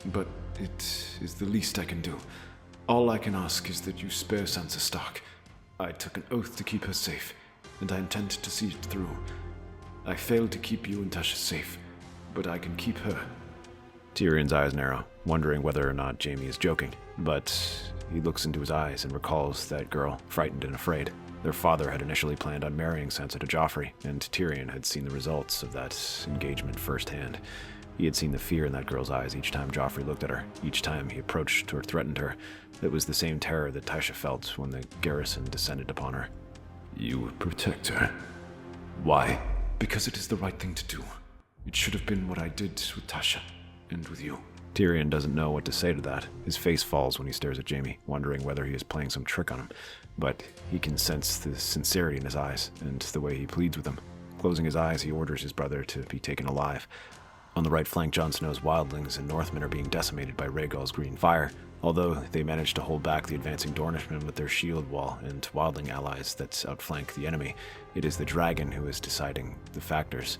but it is the least I can do. All I can ask is that you spare Sansa Stark. I took an oath to keep her safe, and I intend to see it through. I failed to keep you and Tasha safe, but I can keep her. Tyrion's eyes narrow, wondering whether or not Jaime is joking, but he looks into his eyes and recalls that girl, frightened and afraid. Their father had initially planned on marrying Sansa to Joffrey, and Tyrion had seen the results of that engagement firsthand. He had seen the fear in that girl's eyes each time Joffrey looked at her, each time he approached or threatened her. It was the same terror that Tasha felt when the garrison descended upon her. You would protect her. Why? Because it is the right thing to do. It should have been what I did with Tasha, and with you. Tyrion doesn't know what to say to that. His face falls when he stares at Jaime, wondering whether he is playing some trick on him. But he can sense the sincerity in his eyes, and the way he pleads with him. Closing his eyes, he orders his brother to be taken alive. On the right flank, Jon Snow's wildlings and Northmen are being decimated by Rhaegal's green fire. Although they managed to hold back the advancing Dornishmen with their shield wall and wildling allies that outflank the enemy, it is the dragon who is deciding the factors.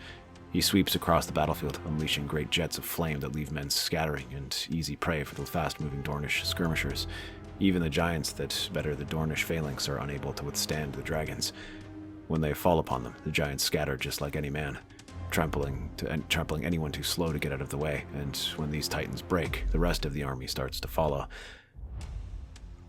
He sweeps across the battlefield, unleashing great jets of flame that leave men scattering and easy prey for the fast-moving Dornish skirmishers. Even the giants that better the Dornish phalanx are unable to withstand the dragons. When they fall upon them, the giants scatter just like any man, trampling anyone too slow to get out of the way, and when these titans break, the rest of the army starts to follow.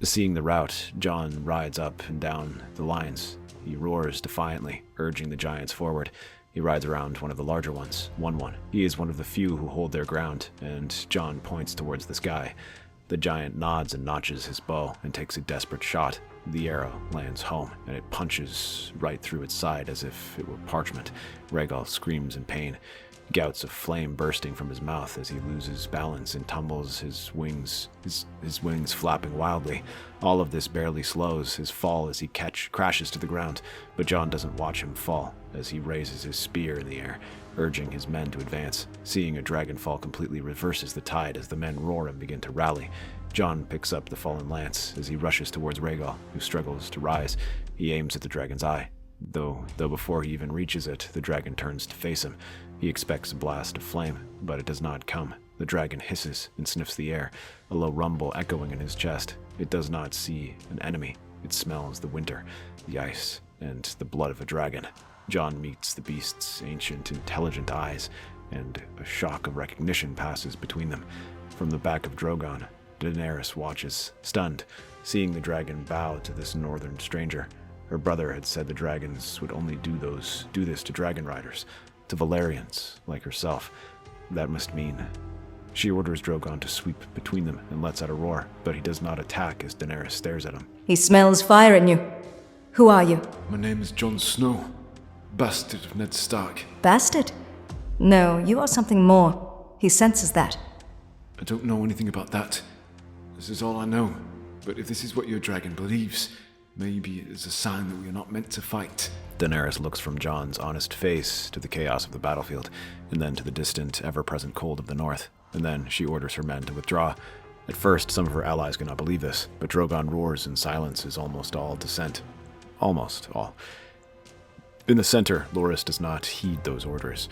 Seeing the rout, Jon rides up and down the lines. He roars defiantly, urging the giants forward. He rides around one of the larger ones, one. He is one of the few who hold their ground, and Jon points towards the sky. The giant nods and notches his bow and takes a desperate shot. The arrow lands home, and it punches right through its side as if it were parchment. Rhaegal screams in pain, gouts of flame bursting from his mouth as he loses balance and tumbles, his wings flapping wildly. All of this barely slows his fall as he crashes to the ground, but Jon doesn't watch him fall as he raises his spear in the air, urging his men to advance. Seeing a dragon fall completely reverses the tide as the men roar and begin to rally. Jon picks up the fallen lance as he rushes towards Rhaegal, who struggles to rise. He aims at the dragon's eye, though before he even reaches it, the dragon turns to face him. He expects a blast of flame, but it does not come. The dragon hisses and sniffs the air, a low rumble echoing in his chest. It does not see an enemy. It smells the winter, the ice, and the blood of a dragon. Jon meets the beast's ancient, intelligent eyes, and a shock of recognition passes between them. From the back of Drogon, Daenerys watches, stunned, seeing the dragon bow to this northern stranger. Her brother had said the dragons would only do this to dragon riders, to Valyrians like herself. That must mean... She orders Drogon to sweep between them and lets out a roar, but he does not attack as Daenerys stares at him. He smells fire in you. Who are you? My name is Jon Snow, bastard of Ned Stark. Bastard? No, you are something more. He senses that. I don't know anything about that. This is all I know. But if this is what your dragon believes, maybe it is a sign that we are not meant to fight. Daenerys looks from Jon's honest face to the chaos of the battlefield, and then to the distant, ever-present cold of the north. And then she orders her men to withdraw. At first, some of her allies cannot believe this, but Drogon roars and silences almost all dissent. Almost all. In the center, Loras does not heed those orders.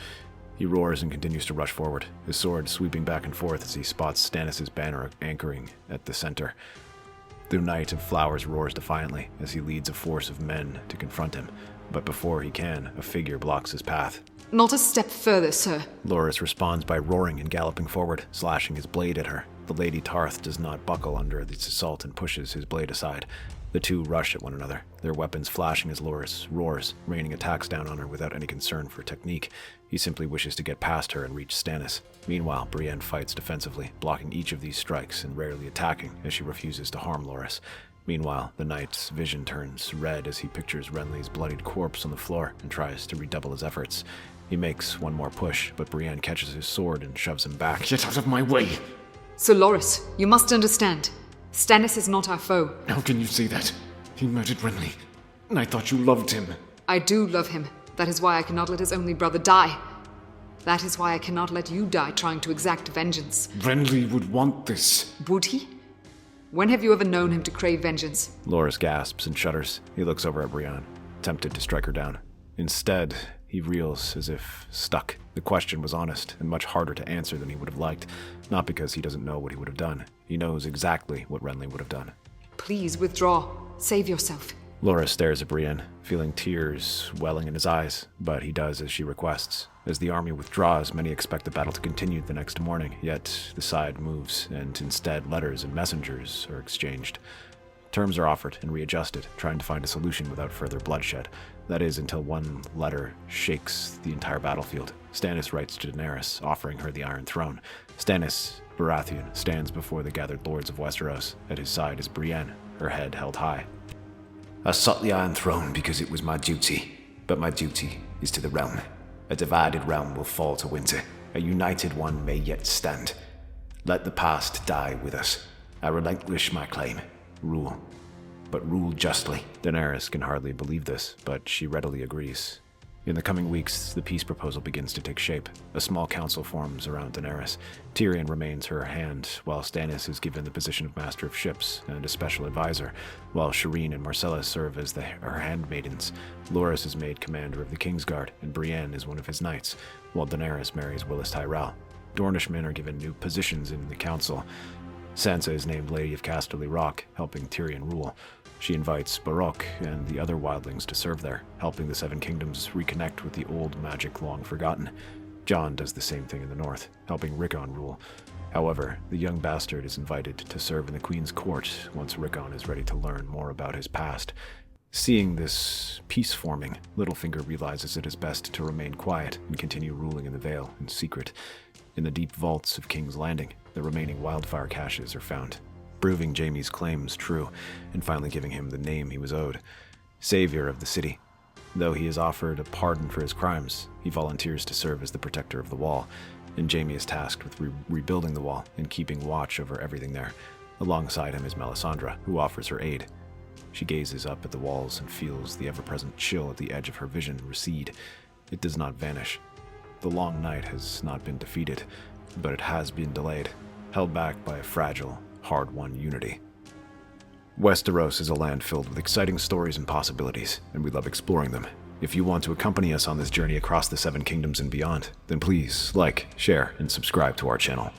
He roars and continues to rush forward, his sword sweeping back and forth as he spots Stannis' banner anchoring at the center. The Knight of Flowers roars defiantly as he leads a force of men to confront him, but before he can, a figure blocks his path. Not a step further, sir. Loras responds by roaring and galloping forward, slashing his blade at her. The Lady Tarth does not buckle under this assault and pushes his blade aside. The two rush at one another, their weapons flashing as Loras roars, raining attacks down on her without any concern for technique. He simply wishes to get past her and reach Stannis. Meanwhile, Brienne fights defensively, blocking each of these strikes and rarely attacking as she refuses to harm Loras. Meanwhile, the knight's vision turns red as he pictures Renly's bloodied corpse on the floor and tries to redouble his efforts. He makes one more push, but Brienne catches his sword and shoves him back. Get out of my way! Sir Loras, you must understand. Stannis is not our foe. How can you say that? He murdered Renly, and I thought you loved him. I do love him. That is why I cannot let his only brother die. That is why I cannot let you die trying to exact vengeance. Renly would want this. Would he? When have you ever known him to crave vengeance? Loras gasps and shudders. He looks over at Brienne, tempted to strike her down. Instead, he reels as if stuck. The question was honest and much harder to answer than he would have liked, not because he doesn't know what he would have done. He knows exactly what Renly would have done. Please withdraw. Save yourself. Loras stares at Brienne, feeling tears welling in his eyes, but he does as she requests. As the army withdraws, many expect the battle to continue the next morning, yet the side moves, and instead letters and messengers are exchanged. Terms are offered and readjusted, trying to find a solution without further bloodshed. That is, until one letter shakes the entire battlefield. Stannis writes to Daenerys, offering her the Iron Throne. Stannis Baratheon stands before the gathered lords of Westeros. At his side is Brienne, her head held high. I sought the Iron Throne because it was my duty, but my duty is to the realm. A divided realm will fall to winter. A united one may yet stand. Let the past die with us. I relinquish my claim. Rule. But rule justly. Daenerys can hardly believe this, but she readily agrees. In the coming weeks, the peace proposal begins to take shape. A small council forms around Daenerys. Tyrion remains her hand, while Stannis is given the position of Master of Ships and a special advisor, while Shireen and Marcella serve as her handmaidens. Loras is made commander of the Kingsguard, and Brienne is one of his knights, while Daenerys marries Willis Tyrell. Dornishmen are given new positions in the council. Sansa is named Lady of Casterly Rock, helping Tyrion rule. She invites Baroque and the other wildlings to serve there, helping the Seven Kingdoms reconnect with the old magic long forgotten. Jon does the same thing in the north, helping Rickon rule. However, the young bastard is invited to serve in the Queen's court once Rickon is ready to learn more about his past. Seeing this peace forming, Littlefinger realizes it is best to remain quiet and continue ruling in the Vale in secret. In the deep vaults of King's Landing, the remaining wildfire caches are found, proving Jaime's claims true and finally giving him the name he was owed, savior of the city. Though he is offered a pardon for his crimes, he volunteers to serve as the protector of the wall, and Jaime is tasked with rebuilding the wall and keeping watch over everything there. Alongside him is Melisandre, who offers her aid. She gazes up at the walls and feels the ever-present chill at the edge of her vision recede. It does not vanish. The long night has not been defeated, but it has been delayed, held back by a fragile, hard-won unity. Westeros is a land filled with exciting stories and possibilities, and we love exploring them. If you want to accompany us on this journey across the Seven Kingdoms and beyond, then please like, share, and subscribe to our channel.